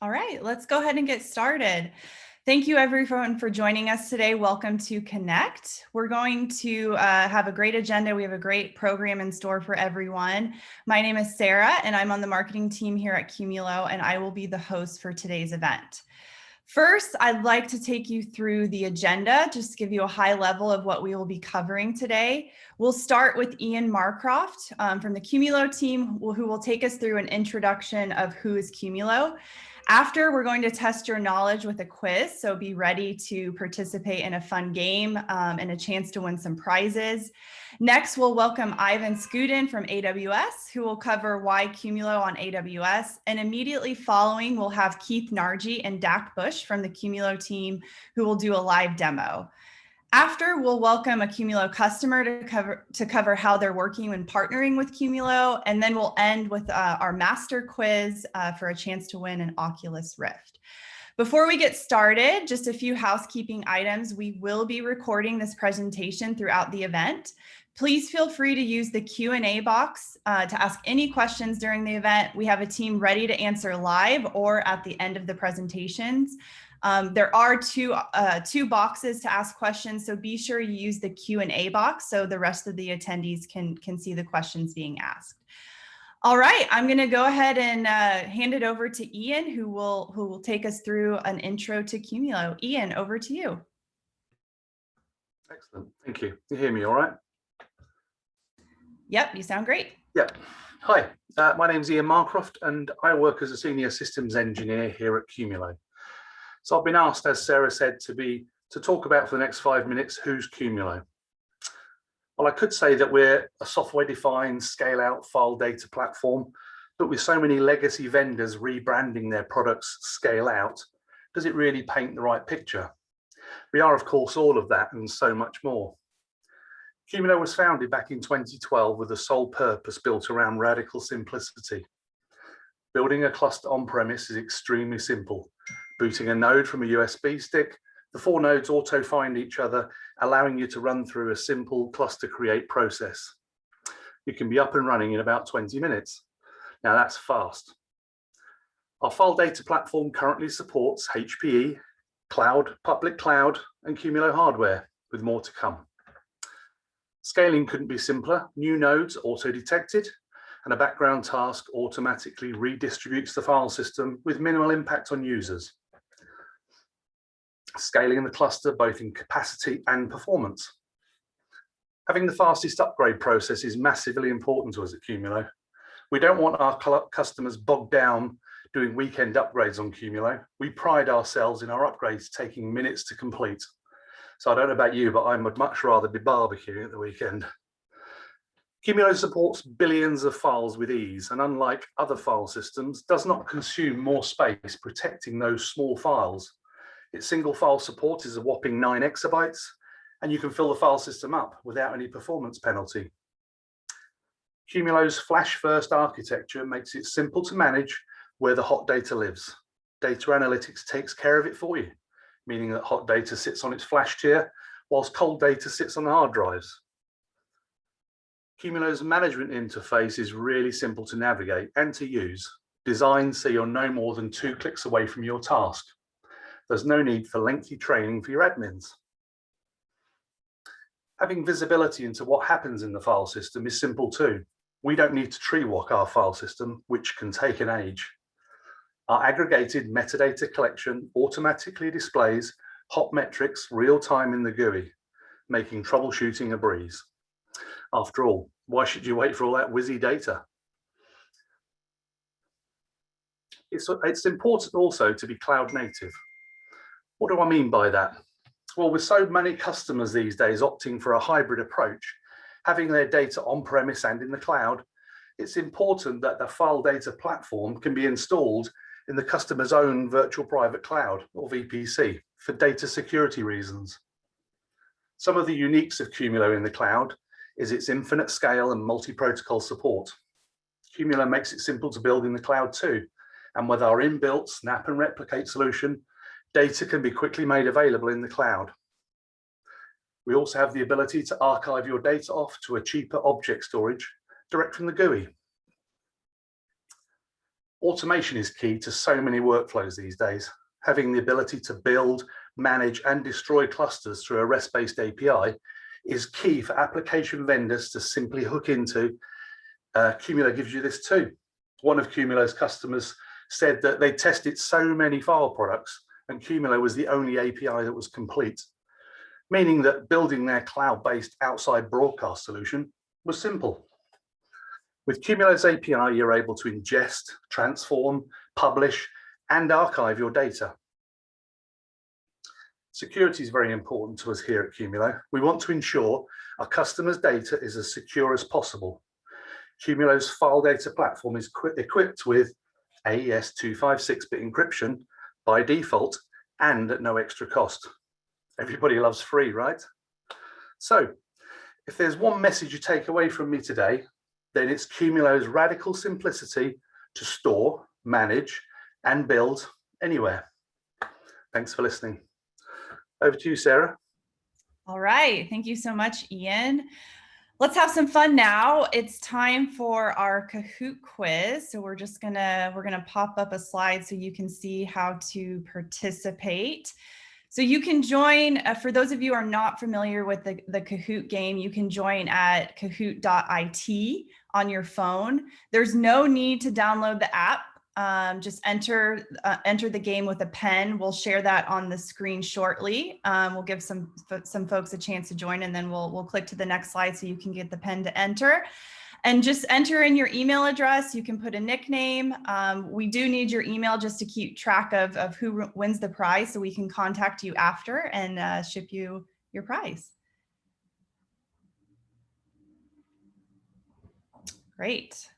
All right, let's go ahead and get started. Thank you everyone for joining us today. Welcome to Qonnect. We're going to have a great agenda. We have a great program in store for everyone. My name is Sarah and I'm on the marketing team here at Qumulo, and I will be the host for today's event. First, I'd like to take you through the agenda, just to give you a high level of what we will be covering today. We'll start with Ian Marcroft from the Qumulo team, who will take us through an introduction of who is Qumulo. After, we're going to test your knowledge with a quiz, so be ready to participate in a fun game and a chance to win some prizes. Next, we'll welcome Ivan Skudin from AWS, who will cover why Qumulo on AWS. And immediately following, we'll have Keith Nargi and Dack Busch from the Qumulo team, who will do a live demo. After, we'll welcome a Qumulo customer to cover how they're working and partnering with Qumulo, and then we'll end with our master quiz for a chance to win an Oculus Rift. Before we get started, just a few housekeeping items. We will be recording this presentation throughout the event. Please feel free to use the Q&A box to ask any questions during the event. We have a team ready to answer live or at the end of the presentations. There are two boxes to ask questions, so be sure you use the Q&A box so the rest of the attendees can see the questions being asked. All right, I'm going to go ahead and hand it over to Ian, who will take us through an intro to Qumulo. Ian, over to you. Excellent, thank you. You hear me all right? Yep, you sound great. Yep. Hi, my name's Ian Marcroft and I work as a senior systems engineer here at Qumulo. So I've been asked, as Sarah said, to talk about for the next 5 minutes, who's Qumulo? Well, I could say that we're a software-defined scale-out file data platform, but with so many legacy vendors rebranding their products scale out, does it really paint the right picture? We are, of course, all of that and so much more. Qumulo was founded back in 2012 with a sole purpose built around radical simplicity. Building a cluster on-premise is extremely simple. Booting a node from a USB stick, the 4 nodes auto-find each other, allowing you to run through a simple cluster create process. You can be up and running in about 20 minutes. Now that's fast. Our file data platform currently supports HPE, cloud, public cloud, and Qumulo hardware, with more to come. Scaling couldn't be simpler. New nodes auto-detected, and a background task automatically redistributes the file system with minimal impact on users. Scaling the cluster both in capacity and performance. Having the fastest upgrade process is massively important to us at Qumulo. We don't want our customers bogged down doing weekend upgrades on Qumulo. We pride ourselves in our upgrades taking minutes to complete. So I don't know about you, but I would much rather be barbecuing at the weekend. Qumulo supports billions of files with ease, and unlike other file systems, does not consume more space protecting those small files. Its single file support is a whopping 9 exabytes, and you can fill the file system up without any performance penalty. Qumulo's flash-first architecture makes it simple to manage where the hot data lives. Data analytics takes care of it for you, meaning that hot data sits on its flash tier, whilst cold data sits on the hard drives. Qumulo's management interface is really simple to navigate and to use, designed so you're no more than 2 clicks away from your task. There's no need for lengthy training for your admins. Having visibility into what happens in the file system is simple too. We don't need to tree walk our file system, which can take an age. Our aggregated metadata collection automatically displays hot metrics real time in the GUI, making troubleshooting a breeze. After all, why should you wait for all that WYSI data? It's important also to be cloud native. What do I mean by that? Well, with so many customers these days opting for a hybrid approach, having their data on-premise and in the cloud, it's important that the file data platform can be installed in the customer's own virtual private cloud, or VPC, for data security reasons. Some of the uniques of Qumulo in the cloud is its infinite scale and multi-protocol support. Qumulo makes it simple to build in the cloud too, and with our inbuilt snap and replicate solution, data can be quickly made available in the cloud. We also have the ability to archive your data off to a cheaper object storage direct from the GUI. Automation is key to so many workflows these days. Having the ability to build, manage, and destroy clusters through a REST-based API is key for application vendors to simply hook into. Qumulo gives you this too. One of Qumulo's customers said that they tested so many file products and Qumulo was the only API that was complete, meaning that building their cloud-based outside broadcast solution was simple. With Qumulo's API, you're able to ingest, transform, publish, and archive your data. Security is very important to us here at Qumulo. We want to ensure our customers' data is as secure as possible. Qumulo's file data platform is equipped with AES 256-bit encryption by default and at no extra cost. Everybody loves free, right? So if there's one message you take away from me today, then it's Qumulo's radical simplicity to store, manage, and build anywhere. Thanks for listening. Over to you, Sarah. All right, thank you so much, Ian. Let's have some fun now. It's time for our Kahoot quiz. So we're gonna pop up a slide so you can see how to participate. So you can join, for those of you who are not familiar with the Kahoot game, you can join at kahoot.it on your phone. There's no need to download the app. Just enter the game with a pen. We'll share that on the screen shortly. We'll give some folks a chance to join, and then we'll click to the next slide so you can get the pen to enter. And just enter in your email address. You can put a nickname. We do need your email just to keep track of who wins the prize so we can contact you after and ship you your prize. Great.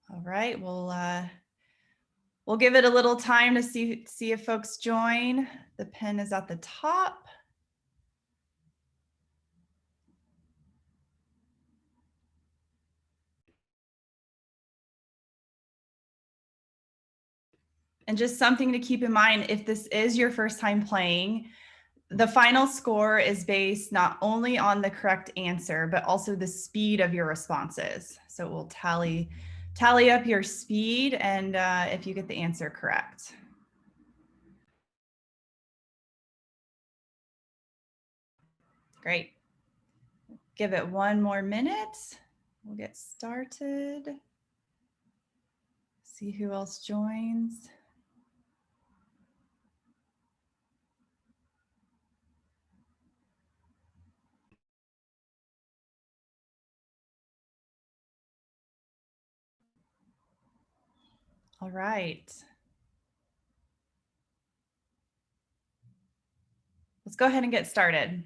All right, we'll give it a little time to see if folks join. The pen is at the top. And just something to keep in mind, if this is your first time playing, the final score is based not only on the correct answer, but also the speed of your responses. So it will tally up your speed and if you get the answer correct. Great. Give it one more minute. We'll get started. See who else joins. All right. Let's go ahead and get started.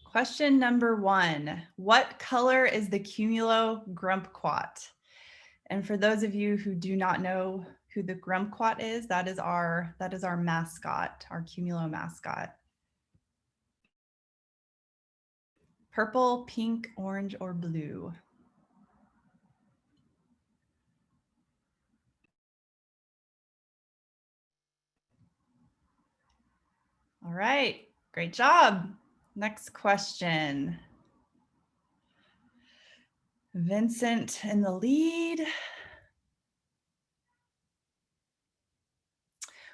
Question number 1, what color is the Qumulo Grumpquat? And for those of you who do not know who the Grumpquat is, that is our mascot, our Qumulo mascot. Purple, pink, orange, or blue? All right, great job. Next question. Vincent in the lead.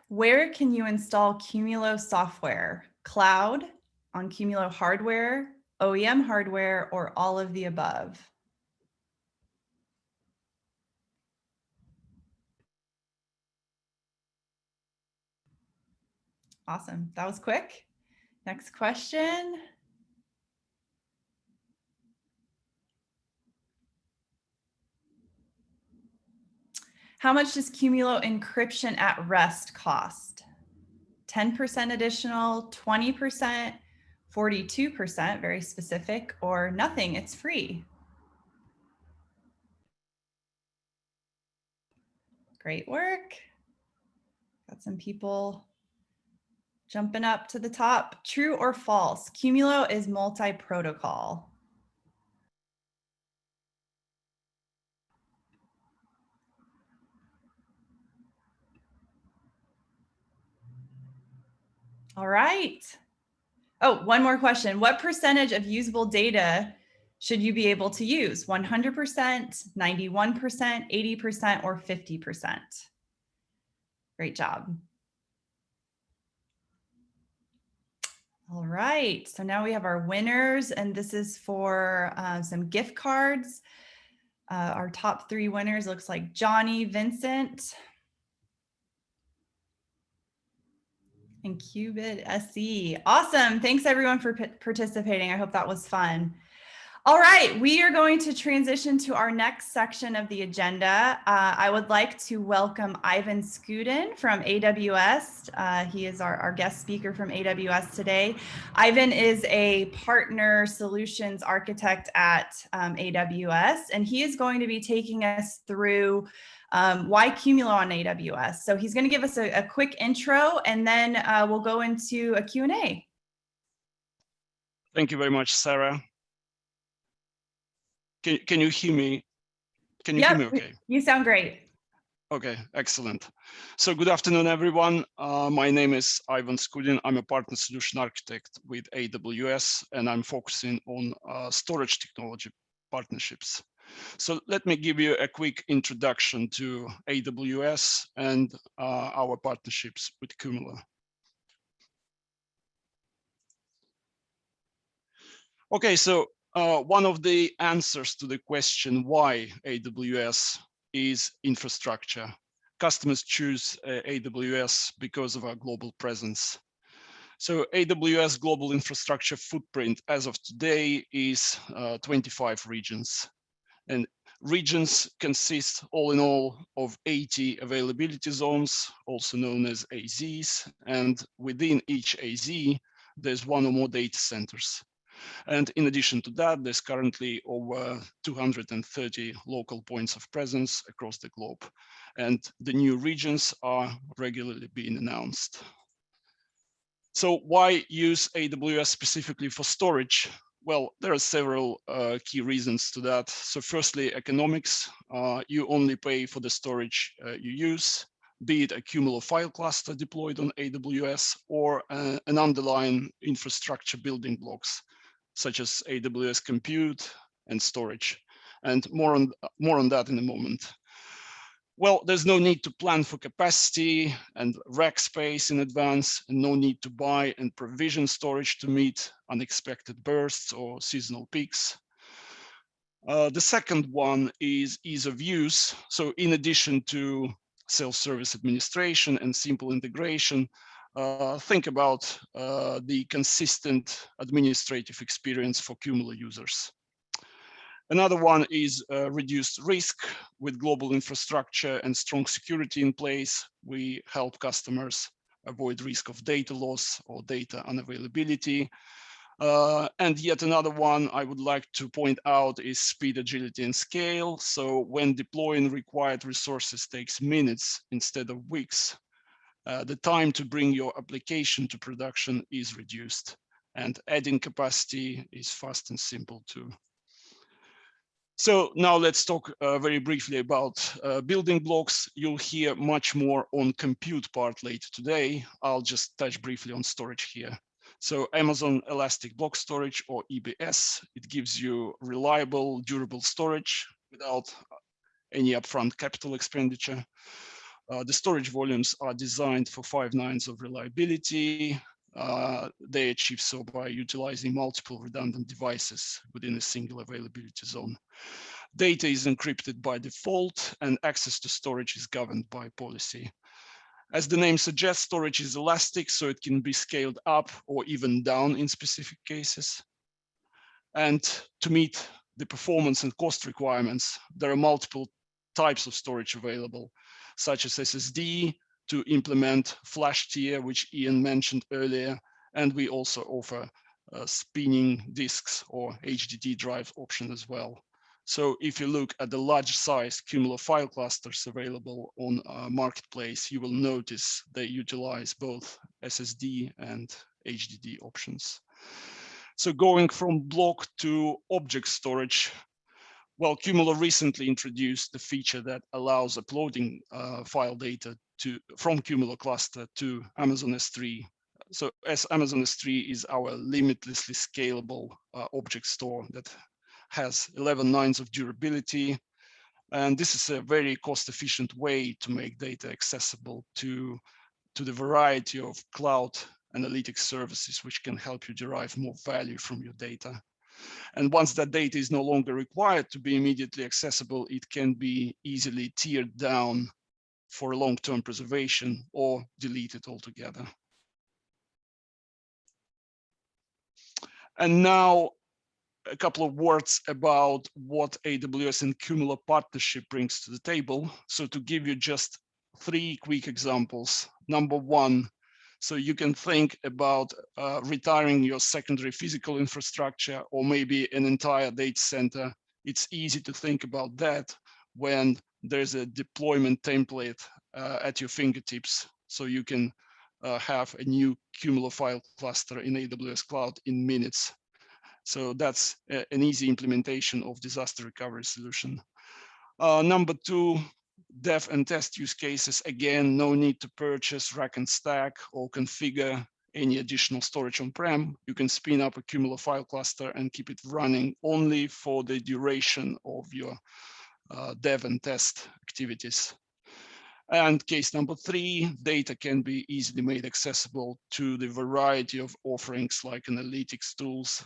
Where can you install Qumulo software? Cloud, on Qumulo hardware, OEM hardware, or all of the above? Awesome, that was quick. Next question. How much does Qumulo encryption at rest cost? 10% additional, 20%, 42%, very specific, or nothing, it's free? Great work. Got some people jumping up to the top. True or false? Qumulo is multi-protocol. All right. Oh, one more question. What percentage of usable data should you be able to use? 100%, 91%, 80%, or 50%? Great job. All right, so now we have our winners, and this is for some gift cards. Our top 3 winners looks like Johnny, Vincent, and Qubit SE. Awesome. Thanks everyone for participating. I hope that was fun. All right, we are going to transition to our next section of the agenda. I would like to welcome Ivan Skudin from AWS. He is our guest speaker from AWS today. Ivan is a partner solutions architect at AWS, and he is going to be taking us through why Qumulo on AWS. So he's going to give us a quick intro, and then we'll go into a Q&A. Thank you very much, Sarah. Can you hear me? Can you hear me okay? You sound great. Okay, excellent. So good afternoon, everyone. My name is Ivan Skudin. I'm a partner solution architect with AWS, and I'm focusing on storage technology partnerships. So let me give you a quick introduction to AWS and our partnerships with Qumulo. Okay, so one of the answers to the question why AWS is infrastructure. Customers choose AWS because of our global presence. So AWS global infrastructure footprint as of today is 25 regions. And regions consist all in all of 80 availability zones, also known as AZs. And within each AZ, there's 1 or more data centers. And in addition to that, there's currently over 230 local points of presence across the globe. And the new regions are regularly being announced. So why use AWS specifically for storage? Well, there are several key reasons to that. So firstly, economics. You only pay for the storage you use, be it a Qumulo file cluster deployed on AWS or an underlying infrastructure building blocks, such as AWS compute and storage. And more on that in a moment. Well, there's no need to plan for capacity and rack space in advance, and no need to buy and provision storage to meet unexpected bursts or seasonal peaks. The second one is ease of use. So in addition to self-service administration and simple integration, think about the consistent administrative experience for Qumulo users. Another one is reduced risk. With global infrastructure and strong security in place, we help customers avoid risk of data loss or data unavailability. And yet another one I would like to point out is speed, agility, and scale. So when deploying required resources takes minutes instead of weeks, the time to bring your application to production is reduced, and adding capacity is fast and simple too. So now let's talk very briefly about building blocks. You'll hear much more on compute part later today. I'll just touch briefly on storage here. So Amazon Elastic Block Storage, or EBS, it gives you reliable, durable storage without any upfront capital expenditure. The storage volumes are designed for 5 nines of reliability. They achieve so by utilizing multiple redundant devices within a single availability zone. Data is encrypted by default, and access to storage is governed by policy. As the name suggests, storage is elastic, so it can be scaled up or even down in specific cases. And to meet the performance and cost requirements, there are multiple types of storage available, such as SSD, to implement flash tier, which Ian mentioned earlier. And we also offer spinning disks or HDD drive option as well. So if you look at the large size Qumulo file clusters available on Marketplace, you will notice they utilize both SSD and HDD options. So going from block to object storage, well, Qumulo recently introduced the feature that allows uploading file data from Qumulo cluster to Amazon S3 so as Amazon S3 is our limitlessly scalable object store that has 11 nines of durability. And this is a very cost-efficient way to make data accessible to the variety of cloud analytics services, which can help you derive more value from your data. And once that data is no longer required to be immediately accessible, it can be easily tiered down for long-term preservation or deleted altogether. And now a couple of words about what AWS and Qumulo partnership brings to the table. So to give you just 3 quick examples. Number one, so you can think about retiring your secondary physical infrastructure or maybe an entire data center. It's easy to think about that when there's a deployment template at your fingertips. So you can have a new Qumulo file cluster in AWS Cloud in minutes. So that's an easy implementation of disaster recovery solution. Number two, dev and test use cases. Again, no need to purchase, rack and stack, or configure any additional storage on-prem. You can spin up a Qumulo file cluster and keep it running only for the duration of your dev and test activities. And case number three, data can be easily made accessible to the variety of offerings like analytics tools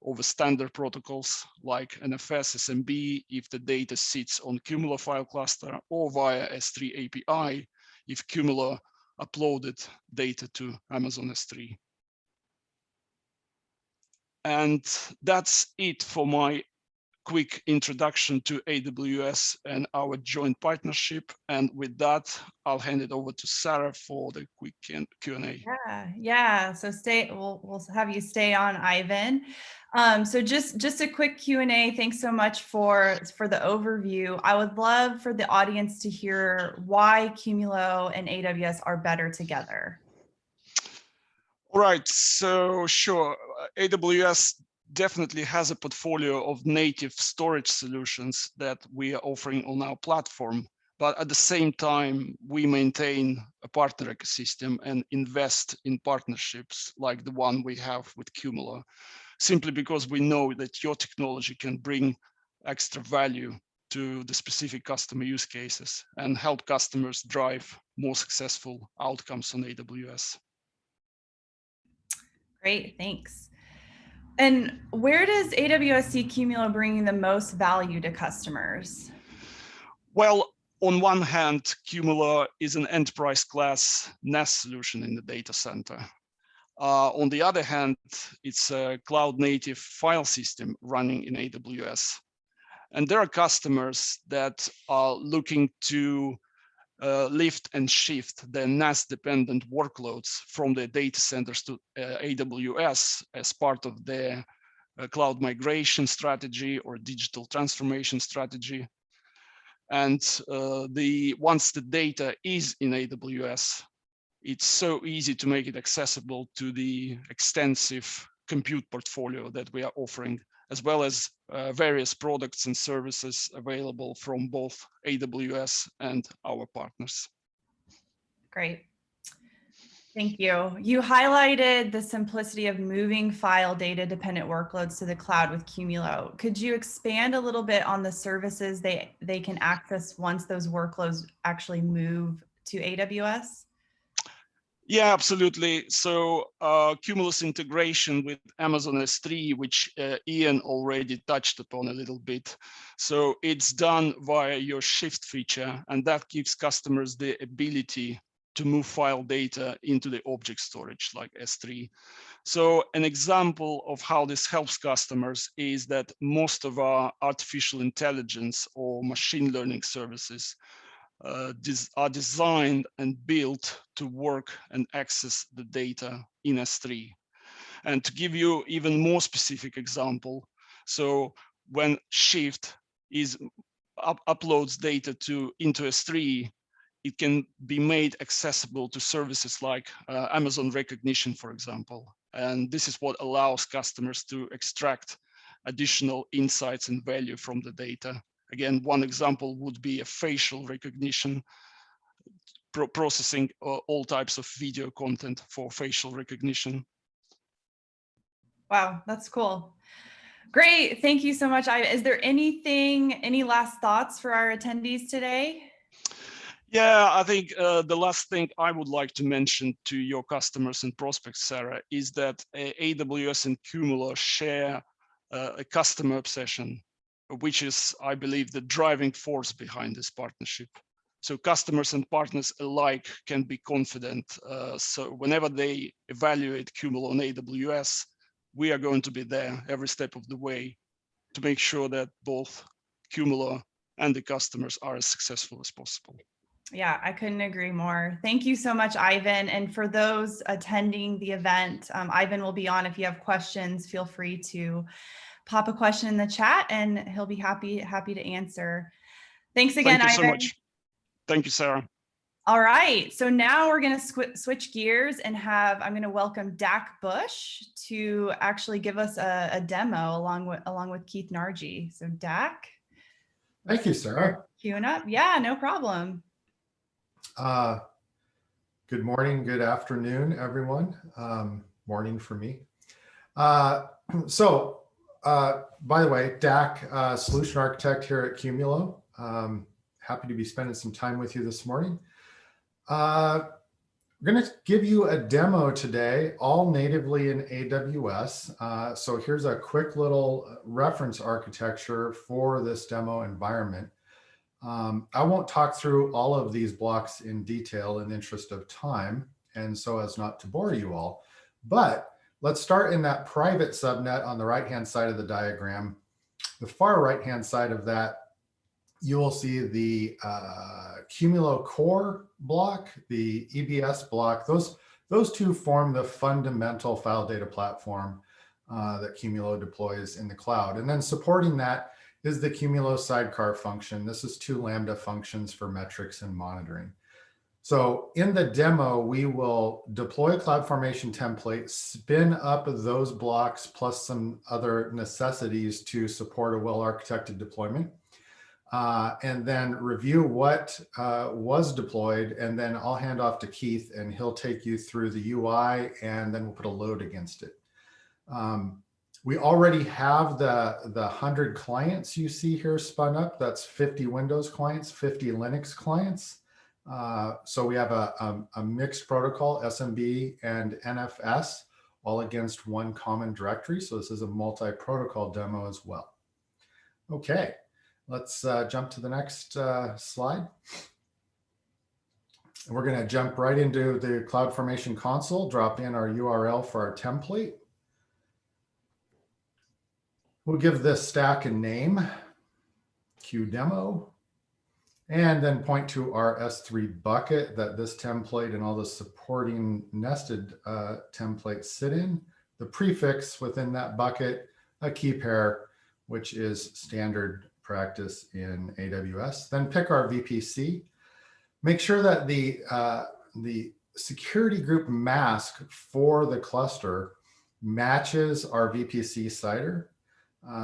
over standard protocols like NFS, SMB, if the data sits on Qumulo file cluster, or via S3 API, if Qumulo uploaded data to Amazon S3. And that's it for my quick introduction to AWS and our joint partnership. And with that, I'll hand it over to Sarah for the quick Q&A. Yeah. So we'll have you stay on, Ivan. So just a quick Q&A. Thanks so much for the overview. I would love for the audience to hear why Qumulo and AWS are better together. All right, so sure, AWS definitely has a portfolio of native storage solutions that we are offering on our platform. But at the same time, we maintain a partner ecosystem and invest in partnerships like the one we have with Qumulo, simply because we know that your technology can bring extra value to the specific customer use cases and help customers drive more successful outcomes on AWS. Great, thanks. And where does AWS see Qumulo bringing the most value to customers? Well, on one hand, Qumulo is an enterprise class NAS solution in the data center. On the other hand, it's a cloud native file system running in AWS. And there are customers that are looking to lift and shift their NAS dependent workloads from their data centers to AWS as part of their cloud migration strategy or digital transformation strategy. And once the data is in AWS, it's so easy to make it accessible to the extensive compute portfolio that we are offering, as well as various products and services available from both AWS and our partners. Great. Thank you. You highlighted the simplicity of moving file data dependent workloads to the cloud with Qumulo. Could you expand a little bit on the services they can access once those workloads actually move to AWS? Yeah, absolutely. So Qumulo's integration with Amazon S3, which Ian already touched upon a little bit. So it's done via your shift feature, and that gives customers the ability to move file data into the object storage like S3. So an example of how this helps customers is that most of our artificial intelligence or machine learning services are designed and built to work and access the data in S3. And to give you even more specific example, so when Shift uploads data into S3, it can be made accessible to services like Amazon Recognition, for example. And this is what allows customers to extract additional insights and value from the data. Again, one example would be a facial recognition processing all types of video content for facial recognition. Wow, that's cool. Great. Thank you so much, Ivan. Is there any last thoughts for our attendees today? Yeah, I think the last thing I would like to mention to your customers and prospects, Sarah, is that AWS and Qumulo share a customer obsession, which is, I believe, the driving force behind this partnership. So customers and partners alike can be confident. So whenever they evaluate Qumulo on AWS, we are going to be there every step of the way to make sure that both Qumulo and the customers are as successful as possible. Yeah, I couldn't agree more. Thank you so much, Ivan. And for those attending the event, Ivan will be on. If you have questions, feel free to pop a question in the chat and he'll be happy to answer. Thanks again, Thank you Ivan. so much. Thank you, Sarah. All right, so now we're going to switch gears and I'm going to welcome Dack Busch to actually give us a demo along with Keith Nargi. So Dack. Thank you, Sarah. Queuing up. Yeah, no problem. Good morning, good afternoon, everyone. Morning for me. So, by the way, Dack, solution architect here at Qumulo. Happy to be spending some time with you this morning. We're going to give you a demo today, all natively in AWS. So here's a quick little reference architecture for this demo environment. I won't talk through all of these blocks in detail in the interest of time, and so as not to bore you all, but let's start in that private subnet on the right-hand side of the diagram. The far right-hand side of that, you will see the Qumulo core block, the EBS block. Those two form the fundamental file data platform that Qumulo deploys in the cloud. And then supporting that is the Qumulo sidecar function. This is 2 Lambda functions for metrics and monitoring. So in the demo, we will deploy a CloudFormation template, spin up those blocks plus some other necessities to support a well-architected deployment, and then review what was deployed. And then I'll hand off to Keith and he'll take you through the UI and then we'll put a load against it. We already have the 100 clients you see here spun up. That's 50 Windows clients, 50 Linux clients. So we have a mixed protocol, SMB and NFS, all against one common directory. So this is a multi-protocol demo as well. Okay, let's jump to the next slide. We're going to jump right into the CloudFormation console, drop in our URL for our template. We'll give this stack a name, QDemo, and then point to our S3 bucket that this template and all the supporting nested templates sit in. The prefix within that bucket, a key pair, which is standard practice in AWS. Then pick our VPC. Make sure that the security group mask for the cluster matches our VPC CIDR.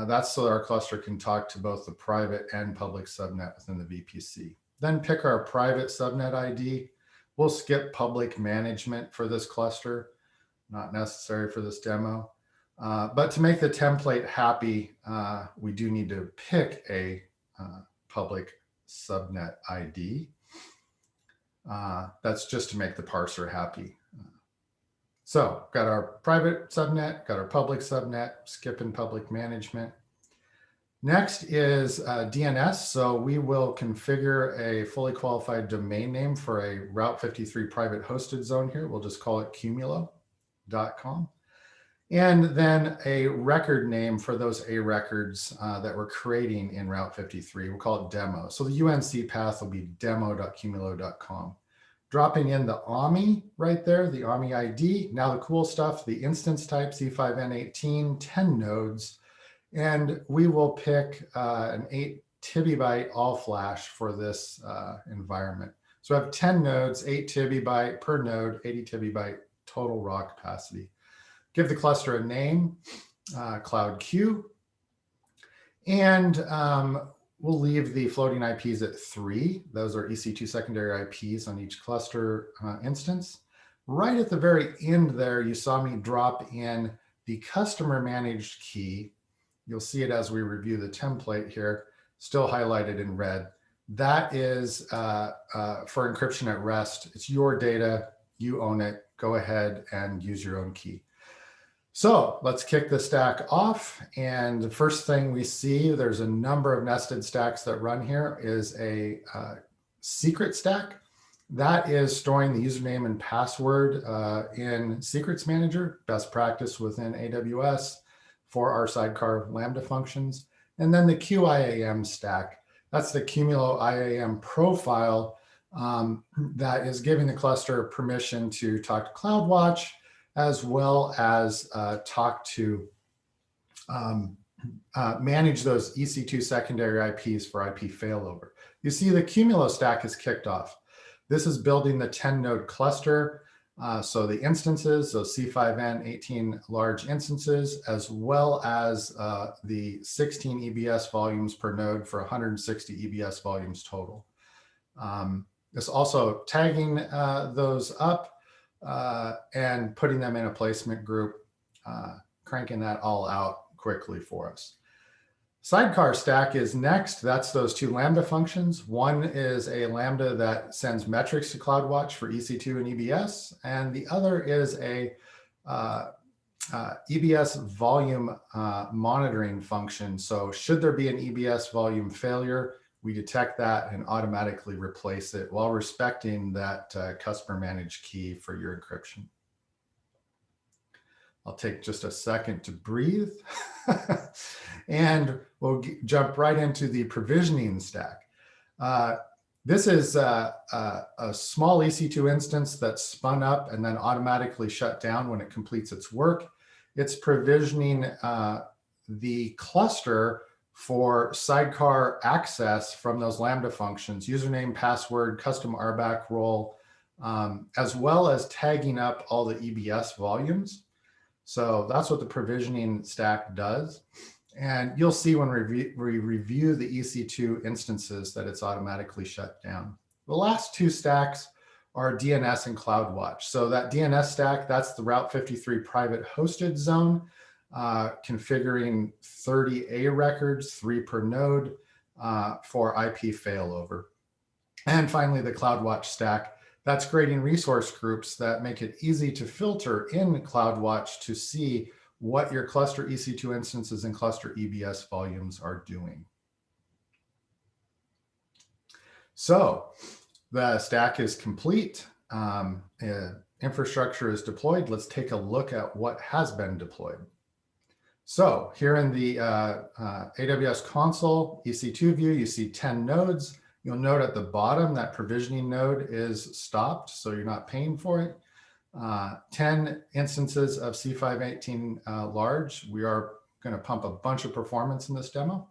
That's so our cluster can talk to both the private and public subnet within the VPC. Then pick our private subnet ID. We'll skip public management for this cluster, not necessary for this demo. But to make the template happy, we do need to pick a public subnet ID. That's just to make the parser happy. So got our private subnet, got our public subnet, skipping public management. Next is DNS. So we will configure a fully qualified domain name for a Route 53 private hosted zone here. We'll just call it Qumulo.com. And then a record name for those A records that we're creating in Route 53. We'll call it demo. So the UNC path will be demo.qumulo.com. Dropping in the AMI right there, the AMI ID. Now the cool stuff, the instance type, C5N18, 10 nodes. And we will pick an 8 TB all flash for this environment. So I have 10 nodes, 8 TB per node, 80 TB total raw capacity. Give the cluster a name, Cloud Q. And we'll leave the floating IPs at 3. Those are EC2 secondary IPs on each cluster instance. Right at the very end there, you saw me drop in the customer managed key. You'll see it as we review the template here, still highlighted in red. That is for encryption at rest. It's your data, you own it. Go ahead and use your own key. So let's kick the stack off. And the first thing we see, there's a number of nested stacks that run here, is a secret stack. That is storing the username and password in Secrets Manager, best practice within AWS for our sidecar Lambda functions. And then the QIAM stack, that's the Qumulo IAM profile that is giving the cluster permission to talk to CloudWatch, as well as talk to manage those EC2 secondary IPs for IP failover. You see the Qumulo stack is kicked off. This is building the 10 node cluster. So the instances, so C5N, 18 large instances, as well as the 16 EBS volumes per node for 160 EBS volumes total. It's also tagging those up and putting them in a placement group, cranking that all out quickly for us. Sidecar stack is next. That's those 2 Lambda functions. One is a Lambda that sends metrics to CloudWatch for EC2 and EBS, and the other is a EBS volume monitoring function. So should there be an EBS volume failure, we detect that and automatically replace it while respecting that customer managed key for your encryption. I'll take just a second to breathe. And we'll jump right into the provisioning stack. This is a small EC2 instance that's spun up and then automatically shut down when it completes its work. It's provisioning the cluster for sidecar access from those Lambda functions, username, password, custom RBAC role, as well as tagging up all the EBS volumes. So that's what the provisioning stack does. And you'll see when we review the EC2 instances that it's automatically shut down. The last 2 stacks are DNS and CloudWatch. So that DNS stack, that's the Route 53 private hosted zone, configuring 30 A records, 3 per node for IP failover. And finally, the CloudWatch stack, that's creating resource groups that make it easy to filter in CloudWatch to see what your cluster EC2 instances and cluster EBS volumes are doing. So the stack is complete. Infrastructure is deployed. Let's take a look at what has been deployed. So here in the AWS console EC2 view, you see 10 nodes. You'll note at the bottom that provisioning node is stopped, so you're not paying for it. 10 instances of C518 large. We are going to pump a bunch of performance in this demo.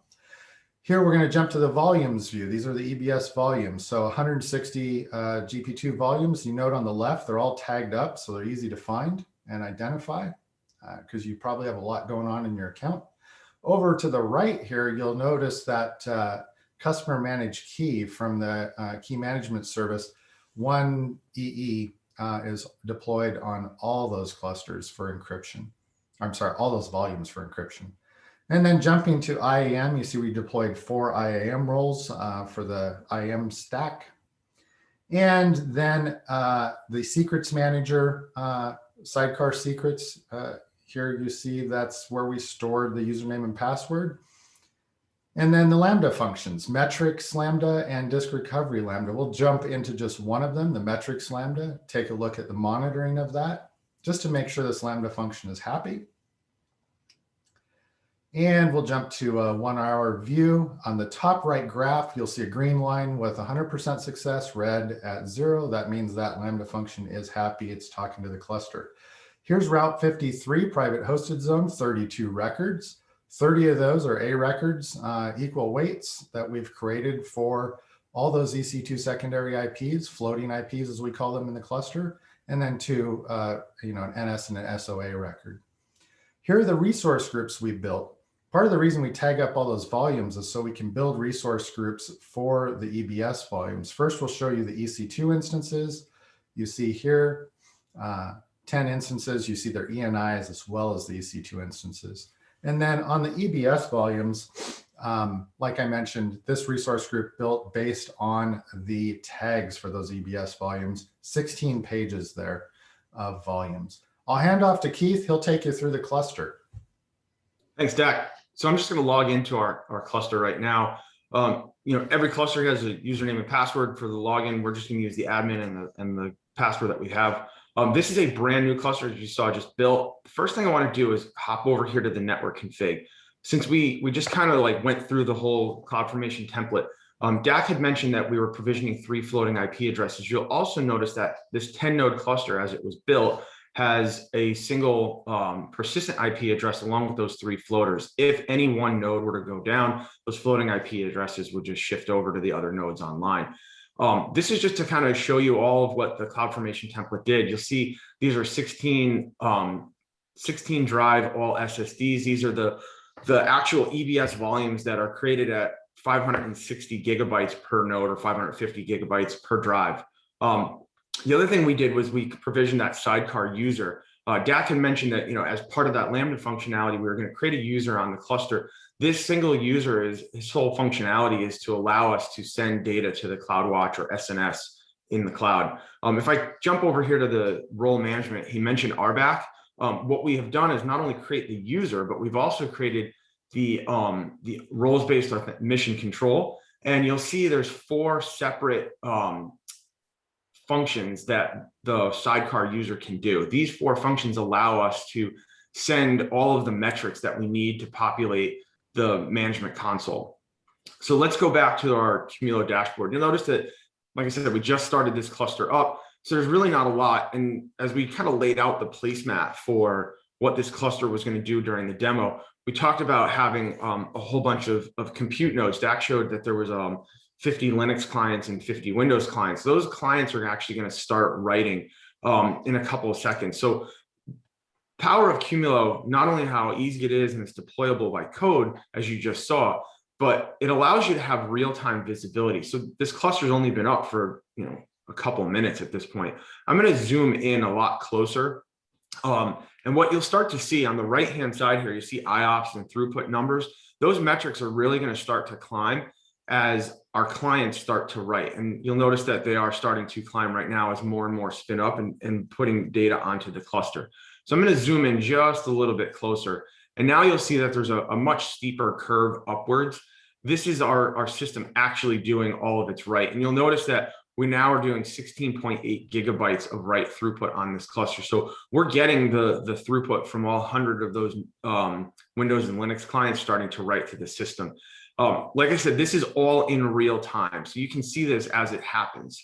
Here we're going to jump to the volumes view. These are the EBS volumes. So 160 GP2 volumes. You note on the left, they're all tagged up, so they're easy to find and identify because you probably have a lot going on in your account. Over to the right here, you'll notice that customer managed key from the key management service, 1EE, is deployed on all those clusters for encryption. I'm sorry, all those volumes for encryption. And then jumping to IAM, you see we deployed 4 IAM roles for the IAM stack. And then the secrets manager, sidecar secrets, here you see that's where we stored the username and password. And then the Lambda functions, metrics Lambda and disk recovery Lambda. We'll jump into just one of them, the metrics Lambda, take a look at the monitoring of that, just to make sure this Lambda function is happy. And we'll jump to a 1 hour view. On the top right graph, you'll see a green line with 100% success, red at 0. That means that Lambda function is happy. It's talking to the cluster. Here's Route 53, private hosted zone, 32 records. 30 of those are A records, equal weights that we've created for all those EC2 secondary IPs, floating IPs as we call them in the cluster, and then 2, an NS and an SOA record. Here are the resource groups we built. Part of the reason we tag up all those volumes is so we can build resource groups for the EBS volumes. First, we'll show you the EC2 instances. You see here 10 instances. You see their ENIs as well as the EC2 instances. And then on the EBS volumes, like I mentioned, this resource group built based on the tags for those EBS volumes, 16 pages there of volumes. I'll hand off to Keith. He'll take you through the cluster. Thanks, Dack. So I'm just going to log into our cluster right now. Every cluster has a username and password for the login. We're just going to use the admin and the password that we have. This is a brand new cluster, as you saw, just built. The first thing I want to do is hop over here to the network config. Since we just kind of like went through the whole CloudFormation template, Dack had mentioned that we were provisioning 3 floating IP addresses. You'll also notice that this 10 node cluster, as it was built, has a single persistent IP address along with those 3 floaters. If any one node were to go down, those floating IP addresses would just shift over to the other nodes online. This is just to kind of show you all of what the CloudFormation template did. You'll see these are 16 drive all SSDs. These are the actual EBS volumes that are created at 560 gigabytes per node or 550 gigabytes per drive. The other thing we did was we provisioned that sidecar user. Dack had mentioned that, as part of that Lambda functionality, we were going to create a user on the cluster. This single user his whole functionality is to allow us to send data to the CloudWatch or SNS in the cloud. If I jump over here to the role management, he mentioned RBAC. What we have done is not only create the user, but we've also created the roles-based mission control. And you'll see there's 4 separate functions that the sidecar user can do. These 4 functions allow us to send all of the metrics that we need to populate the management console. So let's go back to our Qumulo dashboard. You'll notice that, like I said, we just started this cluster up. So there's really not a lot. And as we kind of laid out the placemat for what this cluster was going to do during the demo, we talked about having a whole bunch of compute nodes. Dack showed that there was 50 Linux clients and 50 Windows clients. Those clients are actually going to start writing in a couple of seconds. So power of Qumulo, not only how easy it is and it's deployable by code, as you just saw, but it allows you to have real-time visibility. So this cluster's only been up for a couple minutes at this point. I'm going to zoom in a lot closer. And what you'll start to see on the right-hand side here, you see IOPS and throughput numbers. Those metrics are really going to start to climb as our clients start to write. And you'll notice that they are starting to climb right now as more and more spin up and putting data onto the cluster. So I'm going to zoom in just a little bit closer. And now you'll see that there's a much steeper curve upwards. This is our system actually doing all of its write. And you'll notice that we now are doing 16.8 gigabytes of write throughput on this cluster. So we're getting the throughput from all 100 of those Windows and Linux clients starting to write to the system. Like I said, this is all in real time. So you can see this as it happens.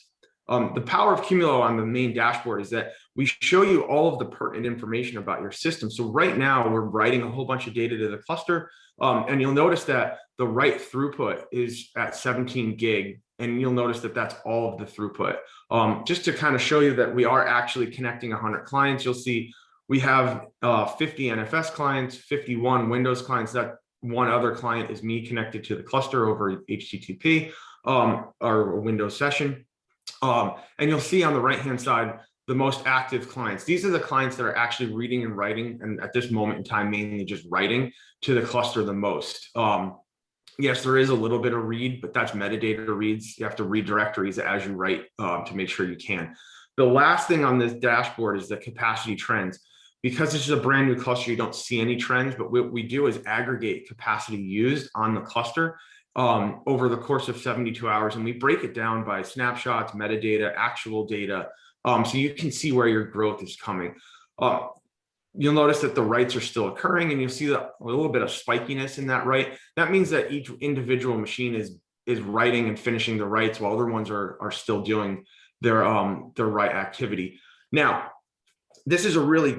The power of Qumulo on the main dashboard is that we show you all of the pertinent information about your system. So right now we're writing a whole bunch of data to the cluster. And you'll notice that the write throughput is at 17 gig. And you'll notice that that's all of the throughput. Just to kind of show you that we are actually connecting 100 clients, you'll see we have 50 NFS clients, 51 Windows clients. That one other client is me connected to the cluster over HTTP or Windows session. And you'll see on the right-hand side, the most active clients. These are the clients that are actually reading and writing, and at this moment in time, mainly just writing to the cluster the most. Yes, there is a little bit of read, but that's metadata reads. You have to read directories as you write to make sure you can. The last thing on this dashboard is the capacity trends. Because this is a brand new cluster, you don't see any trends, but what we do is aggregate capacity used on the cluster over the course of 72 hours. And we break it down by snapshots, metadata, actual data. So you can see where your growth is coming. You'll notice that the writes are still occurring, and you'll see a little bit of spikiness in that write. That means that each individual machine is writing and finishing the writes while other ones are still doing their write activity. Now, this is a really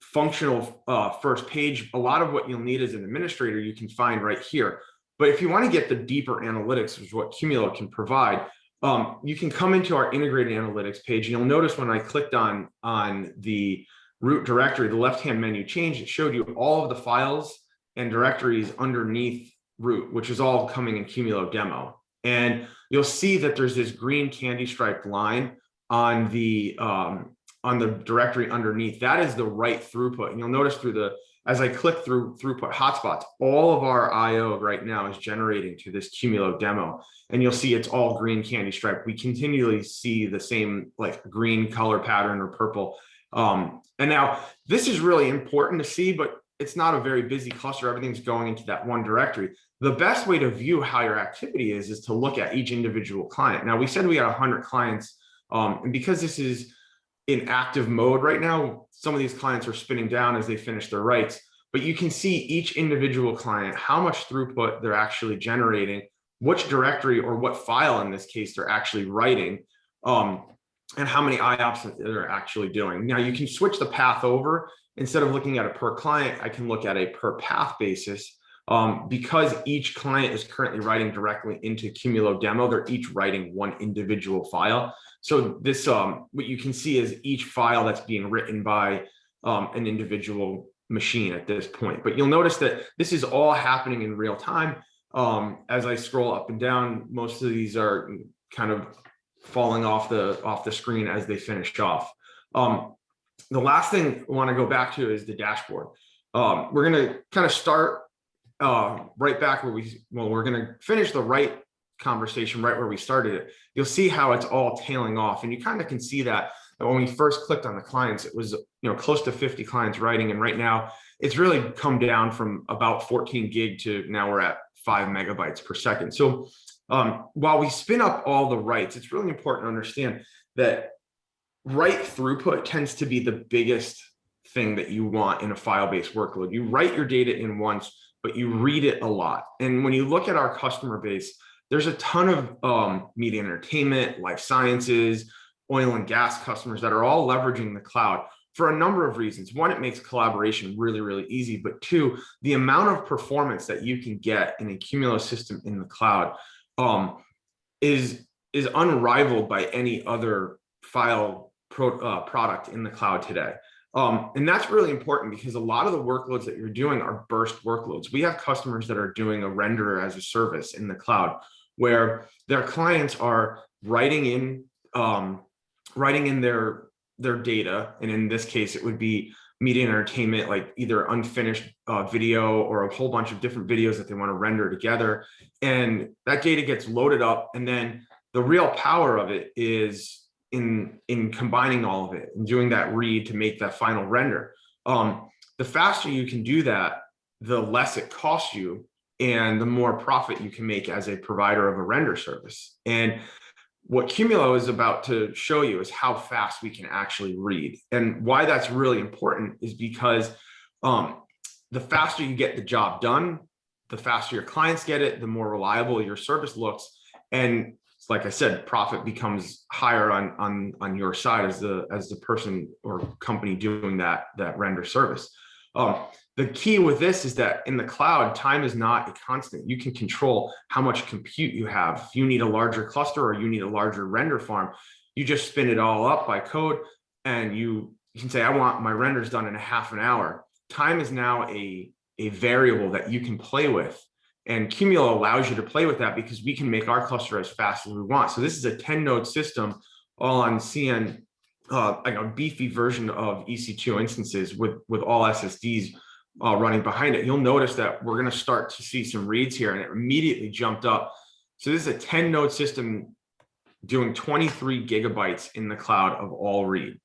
functional first page. A lot of what you'll need as an administrator you can find right here. But if you want to get the deeper analytics, which is what Qumulo can provide, you can come into our integrated analytics page, and you'll notice when I clicked on the root directory, the left-hand menu changed. It showed you all of the files and directories underneath root, which is all coming in Qumulo demo. And you'll see that there's this green candy striped line on the directory underneath. That is the write throughput. And you'll notice as I click through throughput hotspots, all of our IO right now is generating to this Qumulo demo. And you'll see it's all green candy stripe. We continually see the same like green color pattern or purple. And now this is really important to see, but it's not a very busy cluster. Everything's going into that one directory. The best way to view how your activity is to look at each individual client. Now we said we had 100 clients, and because this is in active mode right now, some of these clients are spinning down as they finish their writes, but you can see each individual client, how much throughput they're actually generating, which directory or what file in this case they're actually writing, and how many IOPS that they're actually doing. Now you can switch the path over. Instead of looking at a per client, I can look at a per path basis. Because each client is currently writing directly into Qumulo demo, they're each writing one individual file. So this, what you can see is each file that's being written by an individual machine at this point. But you'll notice that this is all happening in real time. As I scroll up and down, most of these are kind of falling off the screen as they finish off. The last thing I want to go back to is the dashboard. We're going to kind of start right back where we're going to finish the right conversation right where we started it. You'll see how it's all tailing off, and you kind of can see that when we first clicked on the clients, it was close to 50 clients writing, and right now it's really come down from about 14 gig to now we're at 5 megabytes per second. So while we spin up all the writes, it's really important to understand that write throughput tends to be the biggest thing that you want in a file-based workload. You write your data in once, but you read it a lot. And when you look at our customer base, there's a ton of media and entertainment, life sciences, oil and gas customers that are all leveraging the cloud for a number of reasons. One, it makes collaboration really, really easy. But two, the amount of performance that you can get in a Qumulo system in the cloud is unrivaled by any other file product in the cloud today. And that's really important because a lot of the workloads that you're doing are burst workloads. We have customers that are doing a renderer as a service in the cloud where their clients are writing in their data. And in this case, it would be media and entertainment, like either unfinished video or a whole bunch of different videos that they want to render together. And that data gets loaded up. And then the real power of it is in combining all of it and doing that read to make that final render. The faster you can do that, the less it costs you and the more profit you can make as a provider of a render service. And what Qumulo is about to show you is how fast we can actually read. And why that's really important is because the faster you get the job done, the faster your clients get it, the more reliable your service looks. And like I said, profit becomes higher on your side as the person or company doing that render service. The key with this is that in the cloud, time is not a constant. You can control how much compute you have. If you need a larger cluster or you need a larger render farm, you just spin it all up by code, and you can say, I want my renders done in a half an hour. Time is now a variable that you can play with. And Qumulo allows you to play with that because we can make our cluster as fast as we want. So this is a 10-node system all on CN, like a beefy version of EC2 instances with all SSDs running behind it. You'll notice that we're going to start to see some reads here, and it immediately jumped up. So this is a 10-node system doing 23 gigabytes in the cloud of all read.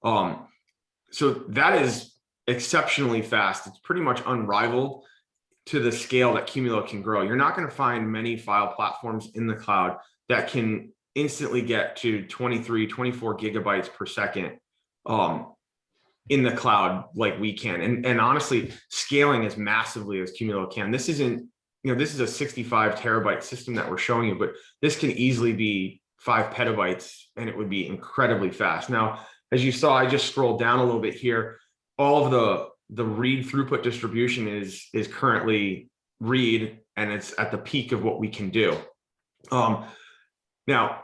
So that is exceptionally fast. It's pretty much unrivaled to the scale that Qumulo can grow. You're not going to find many file platforms in the cloud that can instantly get to 23, 24 gigabytes per second in the cloud like we can. And honestly, scaling as massively as Qumulo can. This isn't, this is a 65 terabyte system that we're showing you, but this can easily be 5 petabytes and it would be incredibly fast. Now, as you saw, I just scrolled down a little bit here. All of the read throughput distribution is currently read, and it's at the peak of what we can do. Now,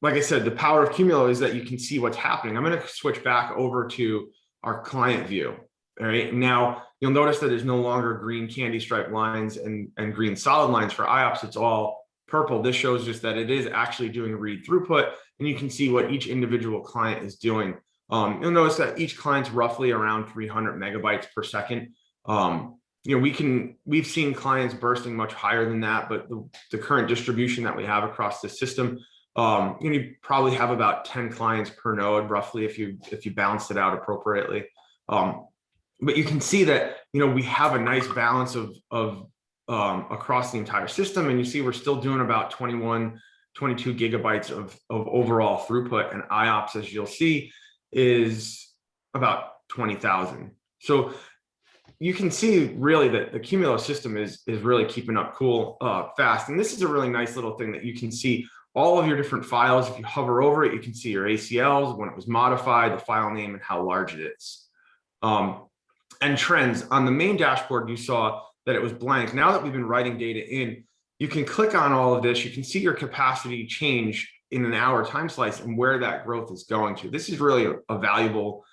like I said, the power of Qumulo is that you can see what's happening. I'm going to switch back over to our client view. All right, now you'll notice that there's no longer green candy stripe lines and green solid lines for IOPS. It's all purple. This shows just that it is actually doing read throughput, and you can see what each individual client is doing. You'll notice that each client's roughly around 300 megabytes per second. You know, we've seen clients bursting much higher than that, but the current distribution that we have across the system, you probably have about 10 clients per node, roughly, if you balance it out appropriately. But you can see that, you know, we have a nice balance of across the entire system, and you see we're still doing about 21, 22 gigabytes of overall throughput, and IOPS, as you'll see, is about 20,000. So you can see really that the Qumulo system is really keeping up cool, fast. And this is a really nice little thing that you can see all of your different files. If you hover over it, you can see your ACLs, when it was modified, the file name, and how large it is. And trends. On the main dashboard, you saw that it was blank. Now that we've been writing data in, you can click on all of this. You can see your capacity change in an hour time slice and where that growth is going to. This is really a valuable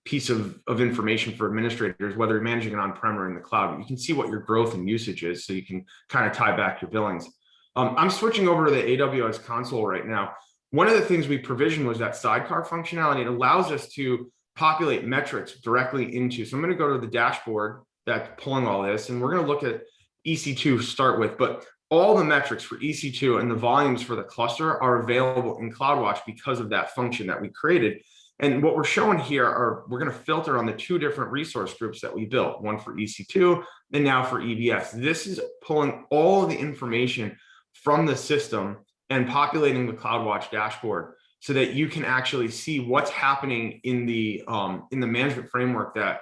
piece of information for administrators, whether you're managing it on-prem or in the cloud. But you can see what your growth and usage is, so you can kind of tie back your billings. I'm switching over to the AWS console right now. One of the things we provisioned was that sidecar functionality. It allows us to populate metrics directly into. So I'm going to go to the dashboard that's pulling all this, and we're going to look at EC2 to start with. But all the metrics for EC2 and the volumes for the cluster are available in CloudWatch because of that function that we created. And what we're showing here are, we're going to filter on the two different resource groups that we built, one for EC2 and now for EBS. This is pulling all of the information from the system and populating the CloudWatch dashboard, so that you can actually see what's happening in the management framework that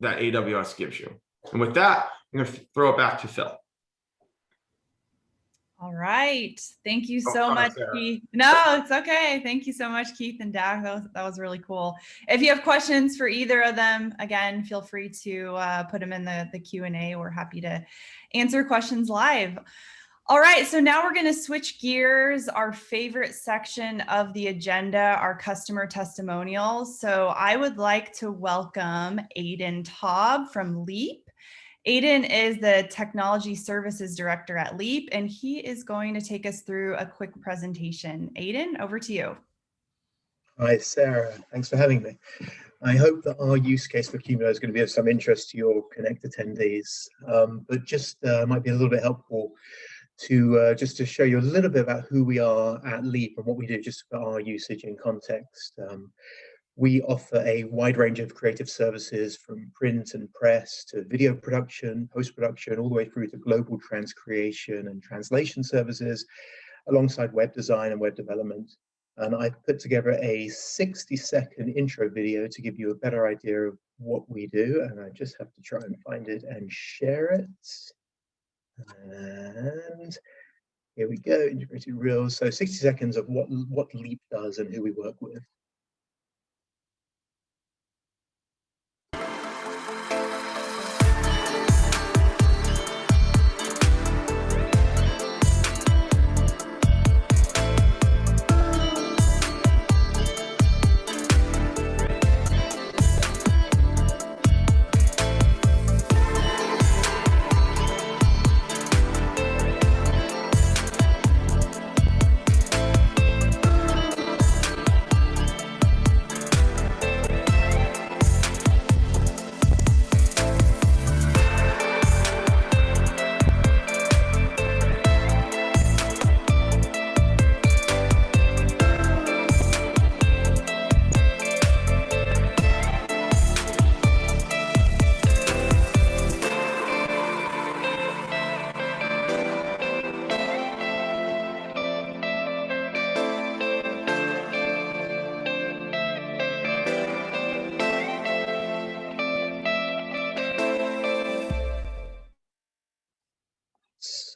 AWS gives you. And with that, I'm going to throw it back to Phil. All right. Thank you so much, Keith. No, it's okay. Thank you so much, Keith and Dack. That was really cool. If you have questions for either of them, again, feel free to put them in the Q&A. We're happy to answer questions live. All right, so now we're going to switch gears, our favorite section of the agenda, our customer testimonials. So I would like to welcome Aiden Taub from Leap. Aiden is the Technology Services Director at Leap, and he is going to take us through a quick presentation. Aiden, over to you. Hi, Sarah. Thanks for having me. I hope that our use case for Qumulo is going to be of some interest to your Qonnect attendees, but just might be a little bit helpful to just to show you a little bit about who we are at Leap and what we do, just for our usage in context. We offer a wide range of creative services, from print and press to video production, post-production, all the way through to global transcreation and translation services, alongside web design and web development. And I've put together a 60-second intro video to give you a better idea of what we do. And I just have to try and find it and share it. And here we go, integrated reels. So 60 seconds of what Leap does and who we work with.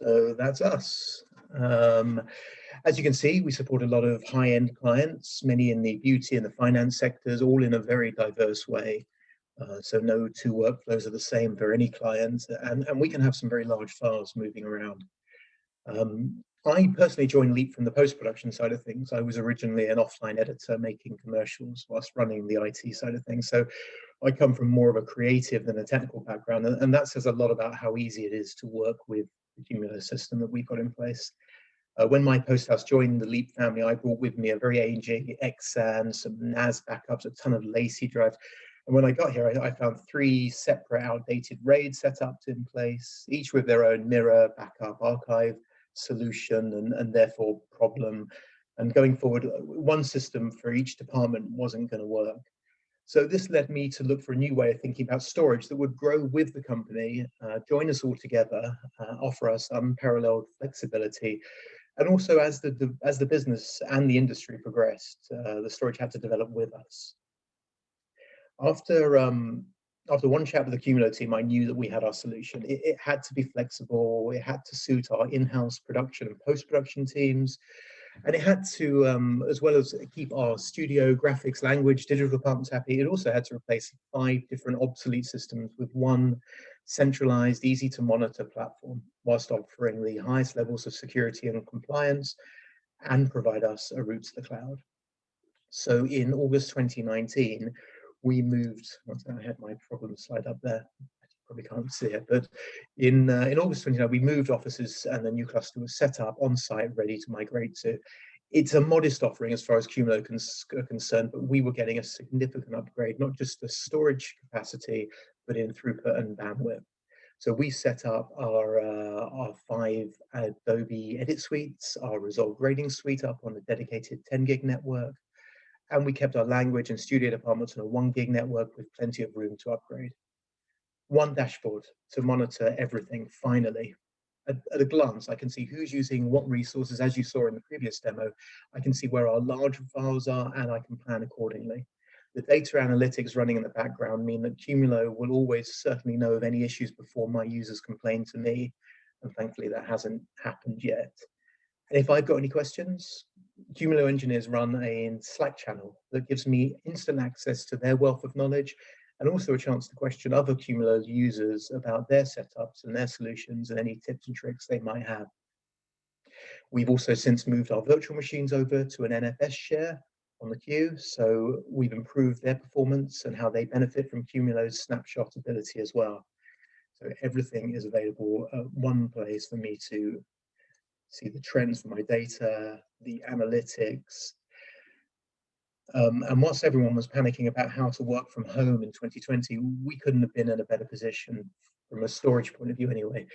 So that's us. As you can see, we support a lot of high-end clients, many in the beauty and the finance sectors, all in a very diverse way. So no two workflows are the same for any client, and we can have some very large files moving around. I personally joined Leap from the post-production side of things. I was originally an offline editor making commercials whilst running the IT side of things. So I come from more of a creative than a technical background. And that says a lot about how easy it is to work with the Qumulo system that we've got in place. When my post house joined the Leap family, I brought with me a very aging Xan, some NAS backups, a ton of lacy drives. And when I got here, I found 3 separate outdated RAID setups in place, each with their own mirror, backup, archive, solution, and therefore problem. And going forward, one system for each department wasn't going to work. So this led me to look for a new way of thinking about storage that would grow with the company, join us all together, offer us unparalleled flexibility. And also as the business and the industry progressed, the storage had to develop with us. After one chat with the Qumulo team, I knew that we had our solution. It had to be flexible, it had to suit our in-house production and post-production teams, and it had to, as well as keep our studio, graphics, language, digital departments happy, it also had to replace 5 different obsolete systems with one centralized, easy to monitor platform, whilst offering the highest levels of security and compliance and provide us a route to the cloud. So in August 2019, we moved, I had my problem slide up there, probably can't see it, but in August 2019, we moved offices and the new cluster was set up on site, ready to migrate to. It's a modest offering as far as Qumulo are concerned, but we were getting a significant upgrade, not just the storage capacity, but in throughput and bandwidth. So we set up our 5 Adobe edit suites, our Resolve grading suite up on a dedicated 10 gig network. And we kept our language and studio departments on a 1 gig network with plenty of room to upgrade. One dashboard to monitor everything, finally. At a glance, I can see who's using what resources. As you saw in the previous demo, I can see where our large files are and I can plan accordingly. The data analytics running in the background mean that Qumulo will always certainly know of any issues before my users complain to me. And thankfully that hasn't happened yet. And if I've got any questions, Qumulo engineers run a Slack channel that gives me instant access to their wealth of knowledge and also a chance to question other Qumulo users about their setups and their solutions and any tips and tricks they might have. We've also since moved our virtual machines over to an NFS share on the queue, so we've improved their performance and how they benefit from Qumulo's snapshot ability as well. So everything is available at one place for me to see the trends for my data, the analytics. And whilst everyone was panicking about how to work from home in 2020, we couldn't have been in a better position from a storage point of view anyway.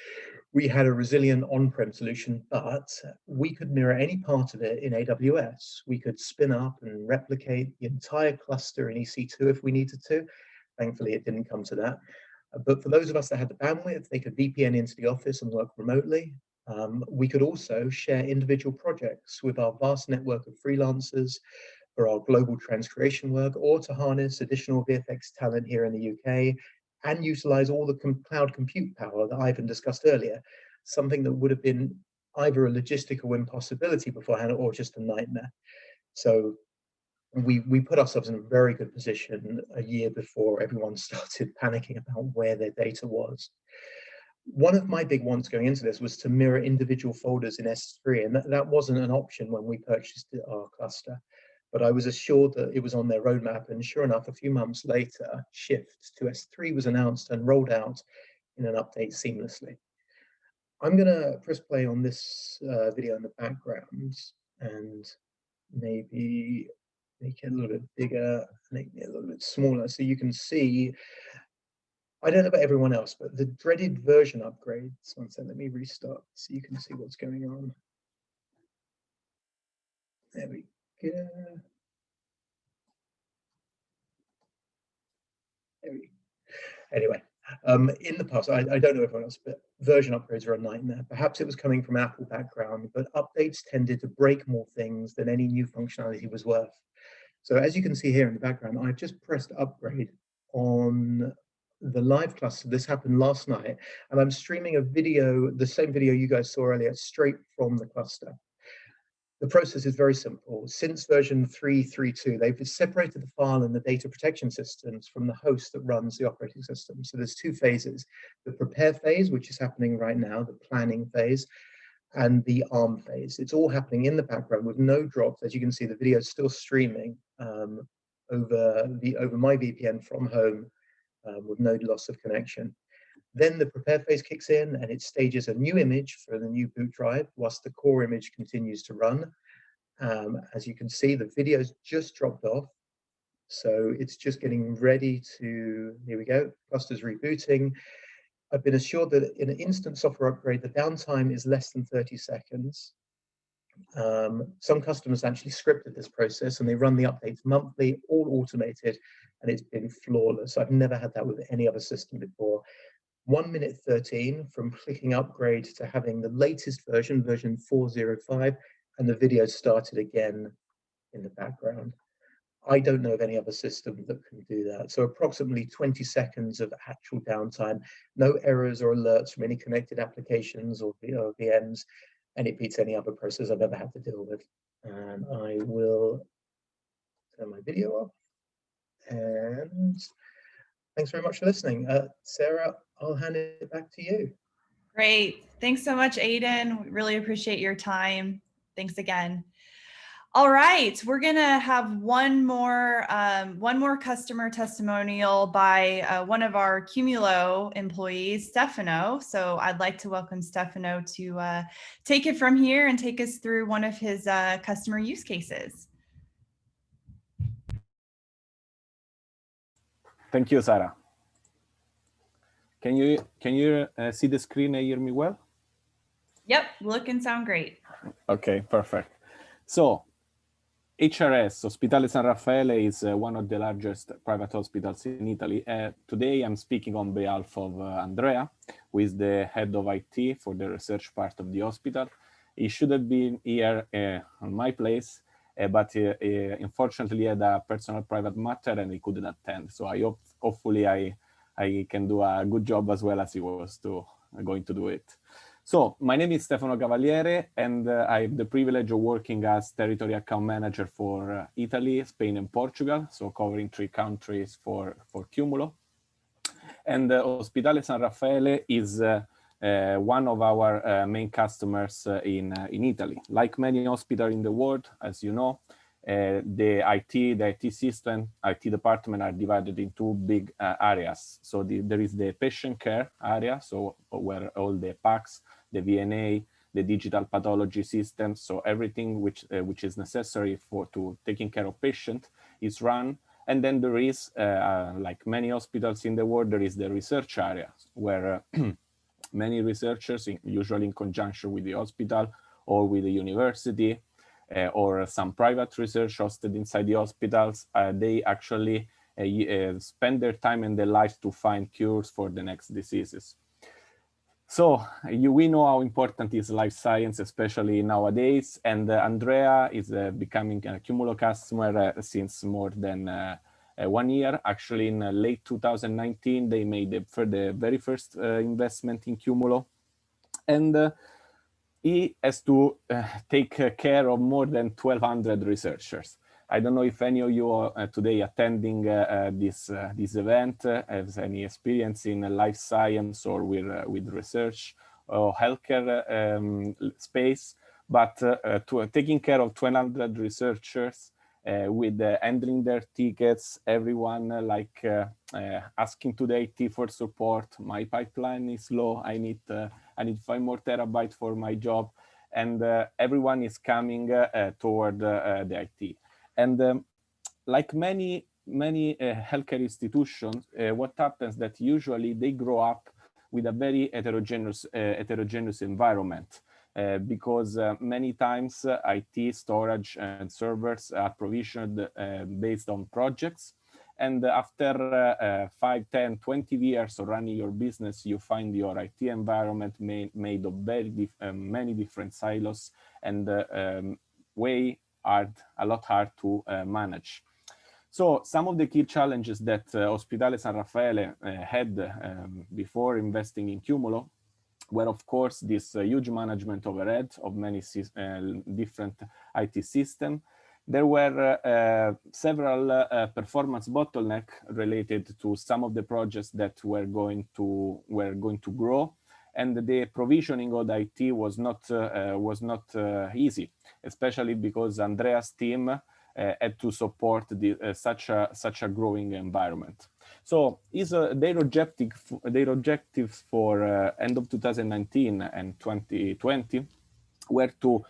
We had a resilient on-prem solution, but we could mirror any part of it in AWS. We could spin up and replicate the entire cluster in EC2 if we needed to. Thankfully, it didn't come to that. But for those of us that had the bandwidth, they could VPN into the office and work remotely. We could also share individual projects with our vast network of freelancers for our global transcreation work, or to harness additional VFX talent here in the UK and utilize all the cloud compute power that Ivan discussed earlier, something that would have been either a logistical impossibility beforehand or just a nightmare. So we put ourselves in a very good position a year before everyone started panicking about where their data was. One of my big wants going into this was to mirror individual folders in S3, and that wasn't an option when we purchased our cluster. But I was assured that it was on their roadmap, and sure enough, a few months later, shift to S3 was announced and rolled out in an update seamlessly. I'm going to press play on this video in the background and maybe make it a little bit bigger, make it a little bit smaller so you can see. I don't know about everyone else, but the dreaded version upgrades. One second, let me restart so you can see what's going on. There we go. There we go. Anyway, in the past, I don't know everyone else, but version upgrades are a nightmare. Perhaps it was coming from an Apple background, but updates tended to break more things than any new functionality was worth. So as you can see here in the background, I've just pressed upgrade on the live cluster. This happened last night, and I'm streaming a video, the same video you guys saw earlier, straight from the cluster. The process is very simple. Since version 3.3.2, they've separated the file and the data protection systems from the host that runs the operating system. So there's 2 phases: the prepare phase, which is happening right now, the planning phase, and the ARM phase. It's all happening in the background with no drops. As you can see, the video is still streaming over my VPN from home with no loss of connection. Then the prepare phase kicks in and it stages a new image for the new boot drive whilst the core image continues to run. As you can see, the video's just dropped off. So it's just getting ready to, here we go, cluster's rebooting. I've been assured that in an instant software upgrade, the downtime is less than 30 seconds. Some customers actually scripted this process and they run the updates monthly, all automated, and it's been flawless. I've never had that with any other system before. 1 minute 13 from clicking upgrade to having the latest version, version 4.05, and the video started again in the background. I don't know of any other system that can do that. So approximately 20 seconds of actual downtime, no errors or alerts from any connected applications or VMs, and it beats any other process I've ever had to deal with. And I will turn my video off. And thanks very much for listening. Sarah, I'll hand it back to you. Great. Thanks so much, Aiden. We really appreciate your time. Thanks again. All right, we're gonna have one more customer testimonial by one of our Qumulo employees, Stefano. So I'd like to welcome Stefano to take it from here and take us through one of his customer use cases. Thank you, Sarah. Can you see the screen and hear me well? Yep, look and sound great. Okay, perfect. So HRS, Ospedale San Raffaele, is one of the largest private hospitals in Italy. Today I'm speaking on behalf of Andrea, who is the head of IT for the research part of the hospital. He should have been here on my place, but unfortunately he had a personal private matter and he couldn't attend. So I hope, hopefully I can do a good job as well as he was going to do it. So my name is Stefano Cavaliere, and I have the privilege of working as territory account manager for Italy, Spain, and Portugal, so covering 3 countries for Qumulo. And Ospedale San Raffaele is one of our main customers in Italy. Like many hospitals in the world, as you know, the IT system, IT department are divided in 2 big areas. So there is the patient care area, so where all the PACS, the VNA, the digital pathology system, so everything which is necessary to taking care of patient is run. And then there is, like many hospitals in the world, there is the research area where many researchers, usually in conjunction with the hospital or with the university, or some private research hosted inside the hospitals, they actually spend their time and their lives to find cures for the next diseases. So we know how important is life science, especially nowadays, and Andrea is becoming a Qumulo customer since more than 1 year. Actually, in late 2019, they made the very first investment in Qumulo, and he has to take care of more than 1,200 researchers. I don't know if any of you are today attending this event has any experience in life science or with research or healthcare space, but taking care of 1,200 researchers with handling their tickets, everyone asking to the IT for support. My pipeline is low. I need 5 more terabytes for my job, and everyone is coming toward the IT. And like many healthcare institutions, what happens that usually they grow up with a very heterogeneous environment, because many times IT storage and servers are provisioned based on projects. And after 5, 10, 20 years of running your business, you find your IT environment made of many different silos and a lot hard to manage. So some of the key challenges that Ospedale San Raffaele had before investing in Qumulo were, of course, this huge management overhead of many different IT systems. There were several performance bottlenecks related to some of the projects that were going to grow, and the provisioning of the IT was not easy, especially because Andrea's team had to support such a growing environment. So their objectives for end of 2019 and 2020 were to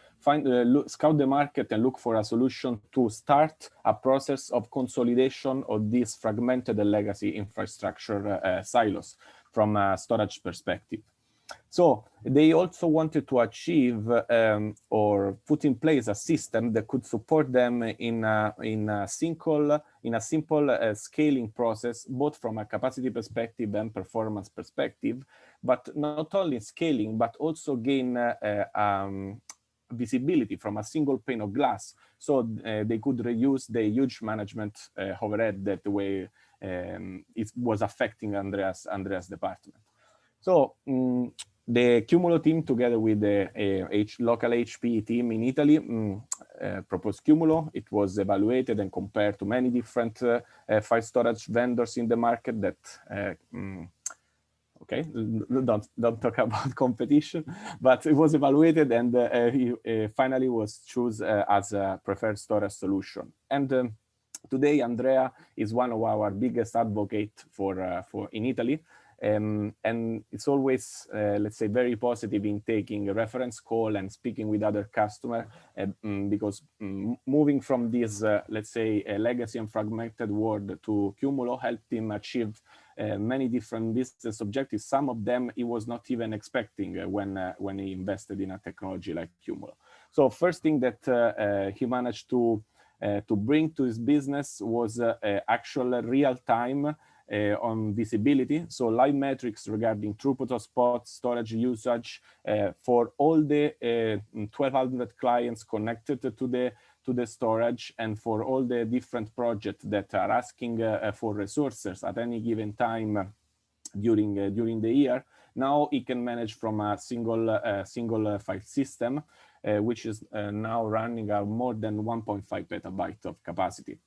scout the market and look for a solution to start a process of consolidation of these fragmented and legacy infrastructure silos from a storage perspective. So they also wanted to achieve or put in place a system that could support them in a simple scaling process, both from a capacity perspective and performance perspective, but not only scaling, but also gain visibility from a single pane of glass, so they could reduce the huge management overhead that the way it was affecting Andrea's department. So the Qumulo team, together with the local HPE team in Italy, proposed Qumulo. It was evaluated and compared to many different file storage vendors in the market that okay, don't talk about competition, but it was evaluated, and he finally was chosen as a preferred storage solution. And today, Andrea is one of our biggest advocates for in Italy. And it's always, let's say, very positive in taking a reference call and speaking with other customers, because moving from this, let's say, legacy and fragmented world to Qumulo helped him achieve many different business objectives. Some of them he was not even expecting when he invested in a technology like Qumulo. So first thing that he managed to bring to his business was actual real-time on visibility, so live metrics regarding throughput of spots, storage usage for all the 1,200 clients connected to the storage, and for all the different projects that are asking for resources at any given time during the year. Now he can manage from a single file system, which is now running at more than 1.5 petabytes of capacity.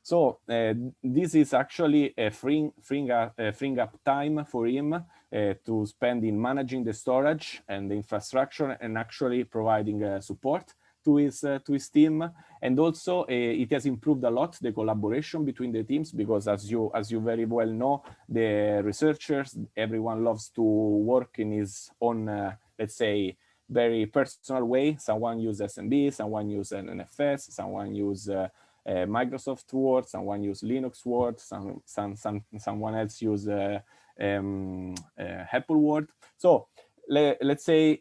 So this is actually freeing up time for him to spend in managing the storage and the infrastructure, and actually providing support to his team. And also it has improved a lot the collaboration between the teams, because as you very well know, the researchers, everyone loves to work in his own let's say very personal way. Someone uses SMB, someone uses NFS, someone uses Microsoft Word, someone use Linux Word, someone else use Apple Word. So let's say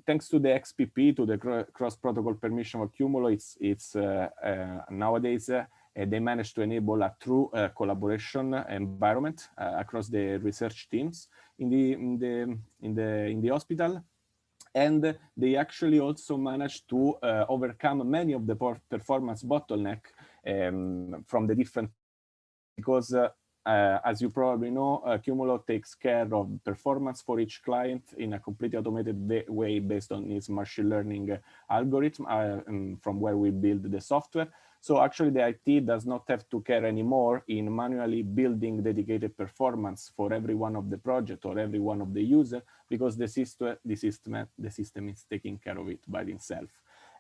thanks to the XPP, to the cross protocol permission of Qumulo, it's nowadays they managed to enable a true collaboration environment across the research teams in the hospital. And they actually also managed to overcome many of the performance bottleneck from the different, because as you probably know, Qumulo takes care of performance for each client in a completely automated way based on its machine learning algorithm from where we build the software. So actually the IT does not have to care anymore in manually building dedicated performance for every one of the project or every one of the user, because the system is taking care of it by itself.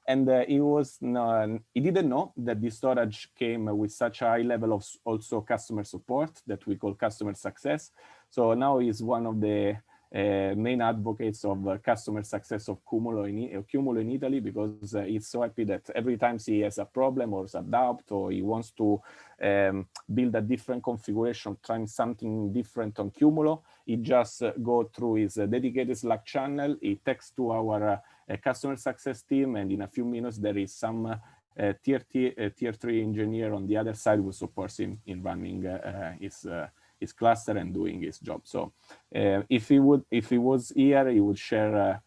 And he didn't know that the storage came with such a high level of also customer support that we call customer success. So now he's one of the main advocates of customer success of Qumulo in Italy, because he's so happy that every time he has a problem or a doubt, or he wants to build a different configuration, trying something different on Qumulo, he just go through his dedicated Slack channel, he texts to our customer success team, and in a few minutes there is some tier 3 engineer on the other side who supports him in running his cluster and doing his job. So if he was here, he would share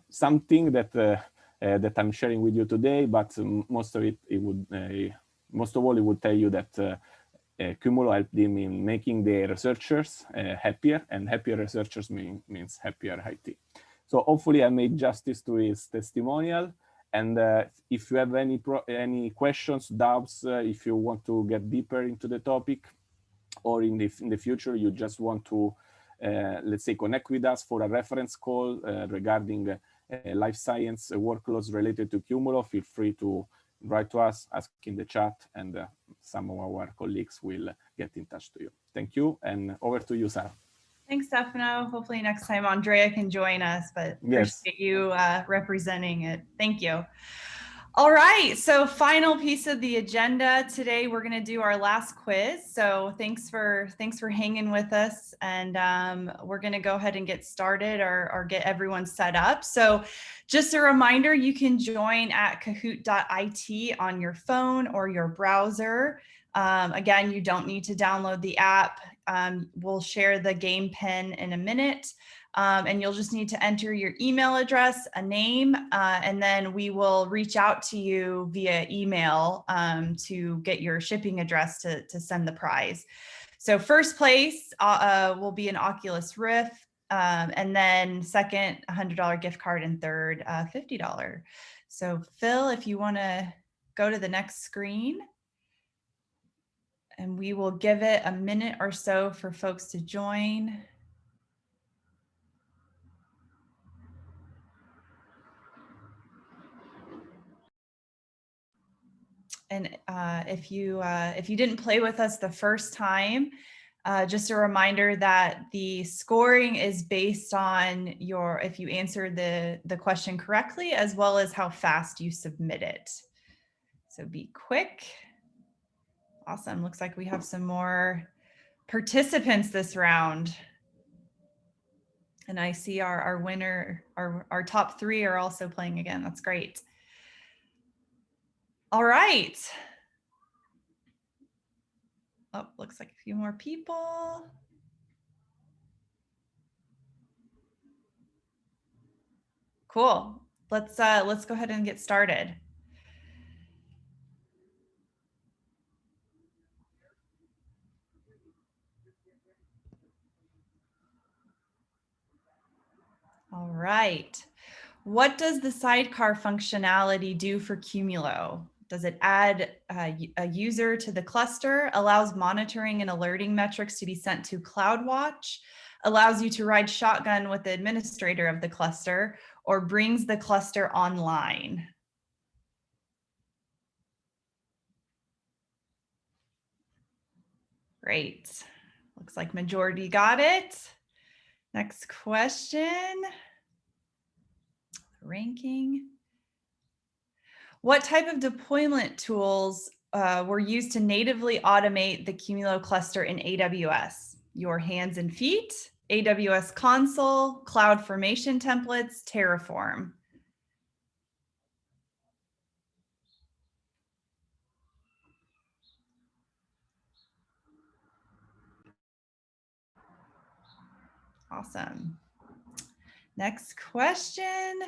something that I'm sharing with you today, but most of all, he would tell you that Qumulo helped him in making the researchers happier, and happier researchers means happier IT. So hopefully I made justice to his testimonial. And if you have any questions, doubts, if you want to get deeper into the topic, or in the future you just want to let's say, connect with us for a reference call regarding life science workloads related to Qumulo, feel free to write to us, ask in the chat, and some of our colleagues will get in touch to you. Thank you, and over to you, Sarah. Thanks, Stefano. Hopefully next time Andrea can join us, but Yes. appreciate you representing it. Thank you. All right, so final piece of the agenda today, we're going to do our last quiz. So thanks for hanging with us, and we're going to go ahead and get started or get everyone set up. So just a reminder, you can join at kahoot.it on your phone or your browser. Again, you don't need to download the app. We'll share the game pin in a minute. And you'll just need to enter your email address, a name, and then we will reach out to you via email to get your shipping address to send the prize. So first place will be an Oculus Rift, and then second, $100 gift card, and third, $50. So Phil, if you want to go to the next screen, and we will give it a minute or so for folks to join. And if you didn't play with us the first time, just a reminder that the scoring is based on if you answered the question correctly, as well as how fast you submit it. So be quick. Awesome. Looks like we have some more participants this round. And I see our winner, our top three are also playing again. That's great. All right. Oh, looks like a few more people. Cool. Let's go ahead and get started. All right. What does the sidecar functionality do for Qumulo? Does it add a user to the cluster, allows monitoring and alerting metrics to be sent to CloudWatch, allows you to ride shotgun with the administrator of the cluster, or brings the cluster online? Great. Looks like majority got it. Next question. Ranking. What type of deployment tools were used to natively automate the Qumulo cluster in AWS? Your hands and feet, AWS console, cloud formation templates, Terraform. Awesome. Next question.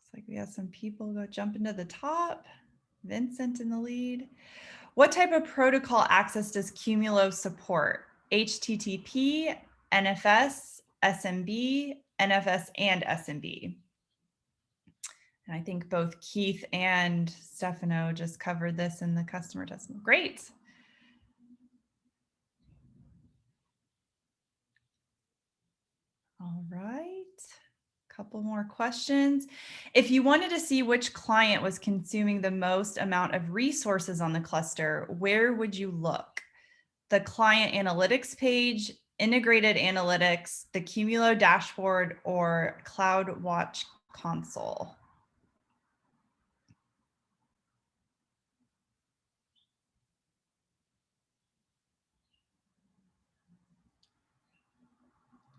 Looks like we have some people go jump into the top. Vincent in the lead. What type of protocol access does Qumulo support? HTTP, NFS, SMB, NFS, and SMB. And I think both Keith and Stefano just covered this in the customer testimony. Great. All right, couple more questions. If you wanted to see which client was consuming the most amount of resources on the cluster, where would you look? The client analytics page, integrated analytics, the Qumulo dashboard, or CloudWatch console?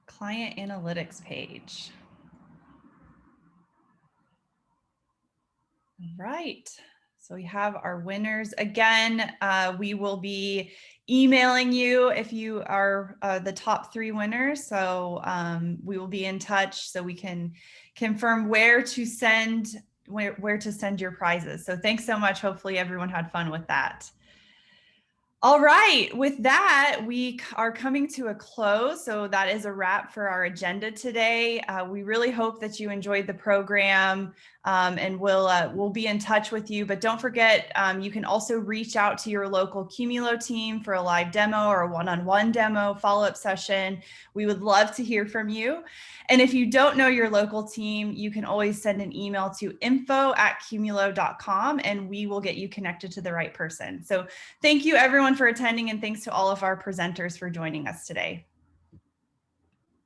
Client analytics page. All right, so we have our winners. Again, we will be emailing you if you are the top three winners. So we will be in touch so we can confirm where to send your prizes. So thanks so much. Hopefully everyone had fun with that. All right, with that, we are coming to a close. So that is a wrap for our agenda today. We really hope that you enjoyed the program, and we'll be in touch with you. But don't forget, you can also reach out to your local Qumulo team for a live demo or a one-on-one demo follow-up session. We would love to hear from you. And if you don't know your local team, you can always send an email to info@qumulo.com and we will get you connected to the right person. So thank you everyone for attending, and thanks to all of our presenters for joining us today.